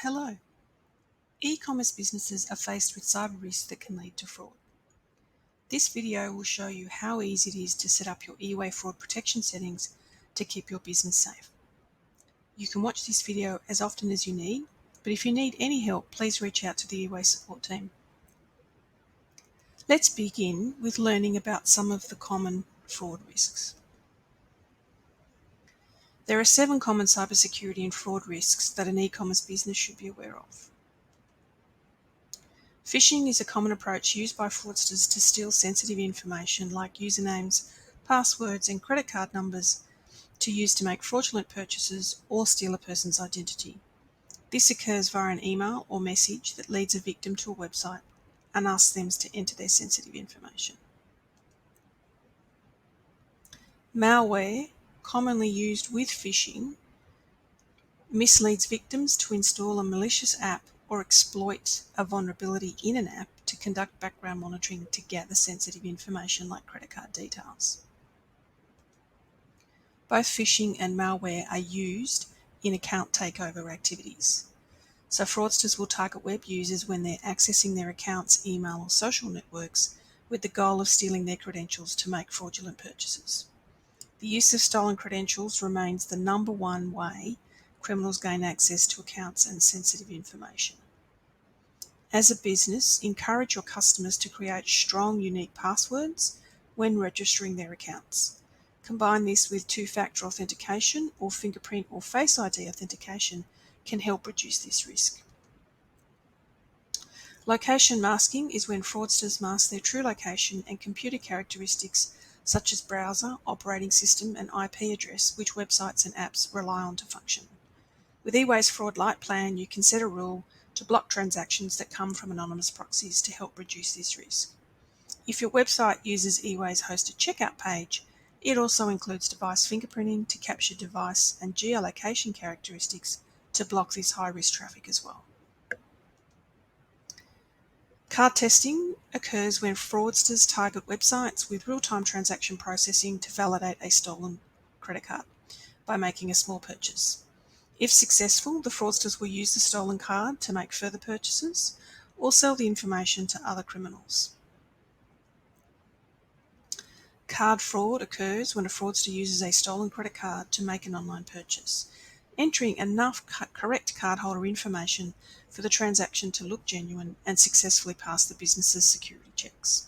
Hello. E-commerce businesses are faced with cyber risks that can lead to fraud. This video will show you how easy it is to set up your MyEway fraud protection settings to keep your business safe. You can watch this video as often as you need, but if you need any help, please reach out to the MyEway support team. Let's begin with learning about some of the common fraud risks. There are 7 common cybersecurity and fraud risks that an e-commerce business should be aware of. Phishing is a common approach used by fraudsters to steal sensitive information like usernames, passwords, and credit card numbers to use to make fraudulent purchases or steal a person's identity. This occurs via an email or message that leads a victim to a website and asks them to enter their sensitive information. Malware, commonly used with phishing, misleads victims to install a malicious app or exploit a vulnerability in an app to conduct background monitoring to gather sensitive information like credit card details. Both phishing and malware are used in account takeover activities. So fraudsters will target web users when they're accessing their accounts, email, or social networks with the goal of stealing their credentials to make fraudulent purchases. The use of stolen credentials remains the number one way criminals gain access to accounts and sensitive information. As a business, encourage your customers to create strong, unique passwords when registering their accounts. Combine this with two-factor authentication or fingerprint or Face ID authentication can help reduce this risk. Location masking is when fraudsters mask their true location and computer characteristics such as browser, operating system, and IP address, which websites and apps rely on to function. With MyEway's Fraud Lite plan, you can set a rule to block transactions that come from anonymous proxies to help reduce this risk. If your website uses MyEway's hosted checkout page, it also includes device fingerprinting to capture device and geolocation characteristics to block this high-risk traffic as well. Card testing occurs when fraudsters target websites with real-time transaction processing to validate a stolen credit card by making a small purchase. If successful, the fraudsters will use the stolen card to make further purchases or sell the information to other criminals. Card fraud occurs when a fraudster uses a stolen credit card to make an online purchase, entering enough correct cardholder information for the transaction to look genuine and successfully pass the business's security checks.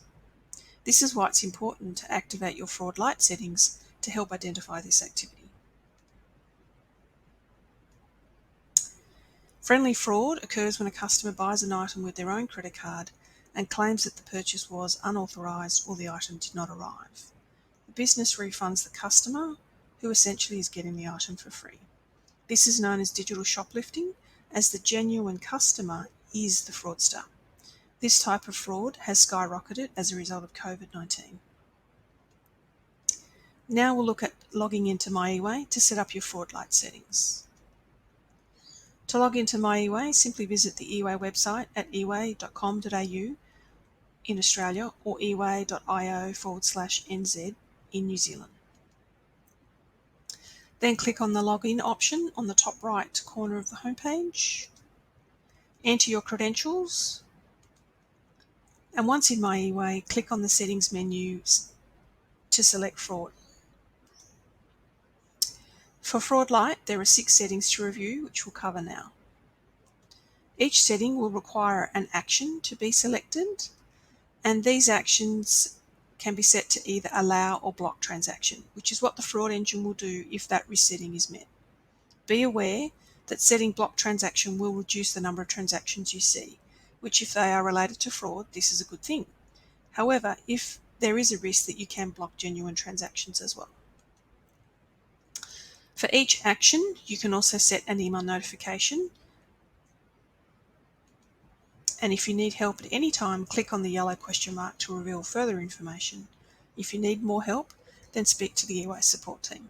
This is why it's important to activate your Fraud Lite settings to help identify this activity. Friendly fraud occurs when a customer buys an item with their own credit card and claims that the purchase was unauthorized or the item did not arrive. The business refunds the customer, who essentially is getting the item for free. This is known as digital shoplifting, as the genuine customer is the fraudster. This type of fraud has skyrocketed as a result of COVID-19. Now we'll look at logging into MyEway to set up your Fraud Lite settings. To log into MyEway, simply visit the MyEway website at myway.com.au in Australia or myway.io/NZ in New Zealand. Then click on the Login option on the top right corner of the homepage. Enter your credentials, and once in MyEway, click on the Settings menu to select Fraud. For Fraud Lite, there are 6 settings to review, which we'll cover now. Each setting will require an action to be selected, and these actions can be set to either allow or block transaction, which is what the fraud engine will do if that risk setting is met. Be aware that setting block transaction will reduce the number of transactions you see, which if they are related to fraud, this is a good thing. However, if there is a risk that you can block genuine transactions as well. For each action, you can also set an email notification. And if you need help at any time, click on the yellow question mark to reveal further information. If you need more help, then speak to the MyEway support team.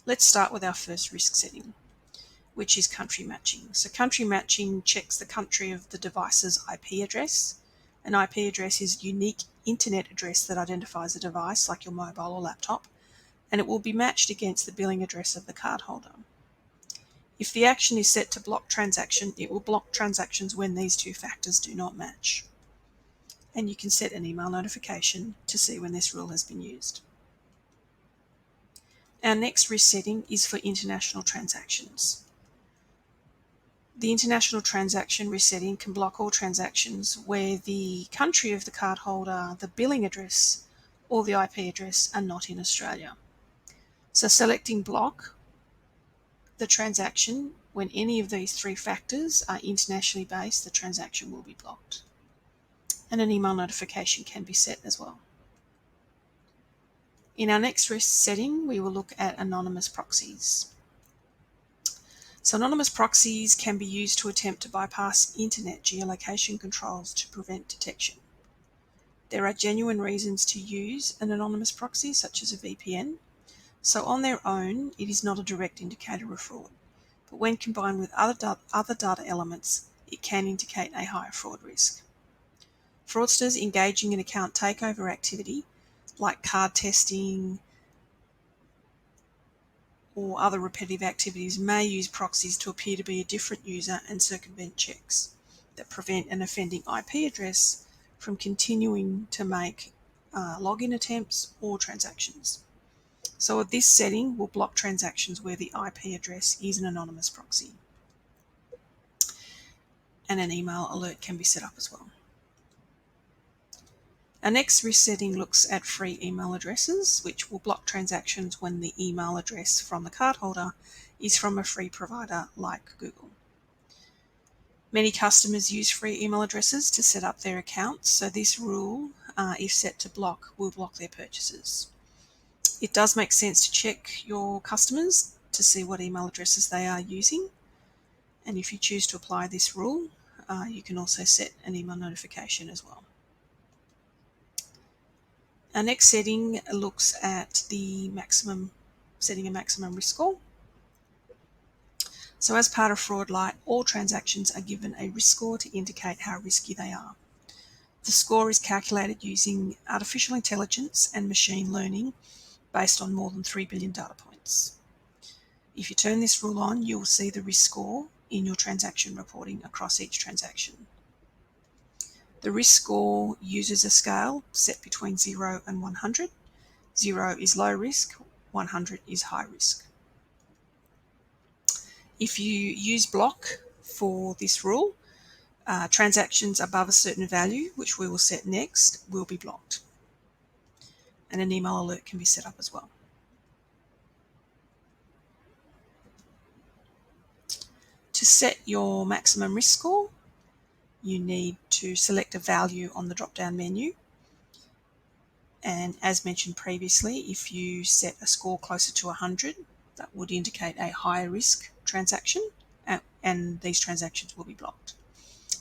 Let's start with our first risk setting, which is country matching. So country matching checks the country of the device's IP address. An IP address is a unique internet address that identifies a device like your mobile or laptop, and it will be matched against the billing address of the cardholder. If the action is set to block transaction, it will block transactions when these two factors do not match. And you can set an email notification to see when this rule has been used. Our next risk setting is for international transactions. The international transaction risk setting can block all transactions where the country of the cardholder, the billing address, or the IP address are not in Australia. So selecting block the transaction when any of these three factors are internationally based, the transaction will be blocked. And an email notification can be set as well. In our next risk setting, we will look at anonymous proxies. So anonymous proxies can be used to attempt to bypass internet geolocation controls to prevent detection. There are genuine reasons to use an anonymous proxy, such as a VPN. So on their own, it is not a direct indicator of fraud. But when combined with other data elements, it can indicate a higher fraud risk. Fraudsters engaging in account takeover activity, like card testing or other repetitive activities, may use proxies to appear to be a different user and circumvent checks that prevent an offending IP address from continuing to make login attempts or transactions. So this setting will block transactions where the IP address is an anonymous proxy. And an email alert can be set up as well. Our next risk setting looks at free email addresses, which will block transactions when the email address from the cardholder is from a free provider like Google. Many customers use free email addresses to set up their accounts, so this rule, if set to block, will block their purchases. It does make sense to check your customers to see what email addresses they are using, and if you choose to apply this rule, you can also set an email notification as well. Our next setting looks at setting a maximum risk score. So as part of Fraud Lite, all transactions are given a risk score to indicate how risky they are. The score is calculated using artificial intelligence and machine learning based on more than 3 billion data points. If you turn this rule on, you will see the risk score in your transaction reporting across each transaction. The risk score uses a scale set between 0 and 100. 0 is low risk, 100 is high risk. If you use block for this rule, transactions above a certain value, which we will set next, will be blocked. And an email alert can be set up as well. To set your maximum risk score, you need to select a value on the drop-down menu. And as mentioned previously, if you set a score closer to 100, that would indicate a higher risk transaction, and these transactions will be blocked.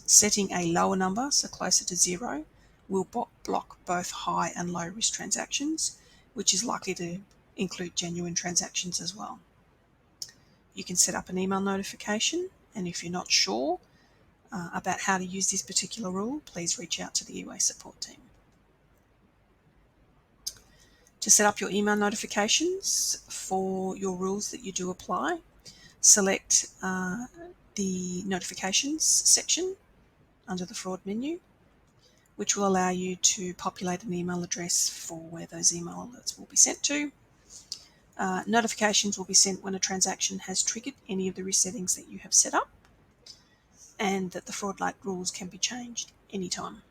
Setting a lower number, so closer to 0, will block both high and low risk transactions, which is likely to include genuine transactions as well. You can set up an email notification, and if you're not sure about how to use this particular rule, please reach out to the MyEway support team. To set up your email notifications for your rules that you do apply, select the notifications section under the fraud menu, which will allow you to populate an email address for where those email alerts will be sent to. Notifications will be sent when a transaction has triggered any of the risk settings that you have set up, and that the Fraud Lite rules can be changed anytime.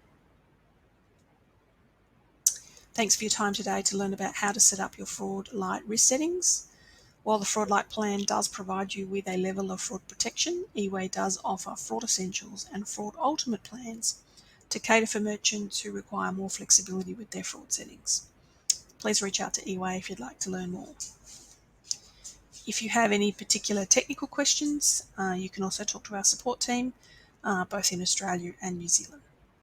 Thanks for your time today to learn about how to set up your Fraud Lite risk settings. While the Fraud Lite plan does provide you with a level of fraud protection, MyEway does offer Fraud Essentials and Fraud Ultimate plans to cater for merchants who require more flexibility with their fraud settings. Please reach out to MyEway if you'd like to learn more. If you have any particular technical questions, you can also talk to our support team, both in Australia and New Zealand.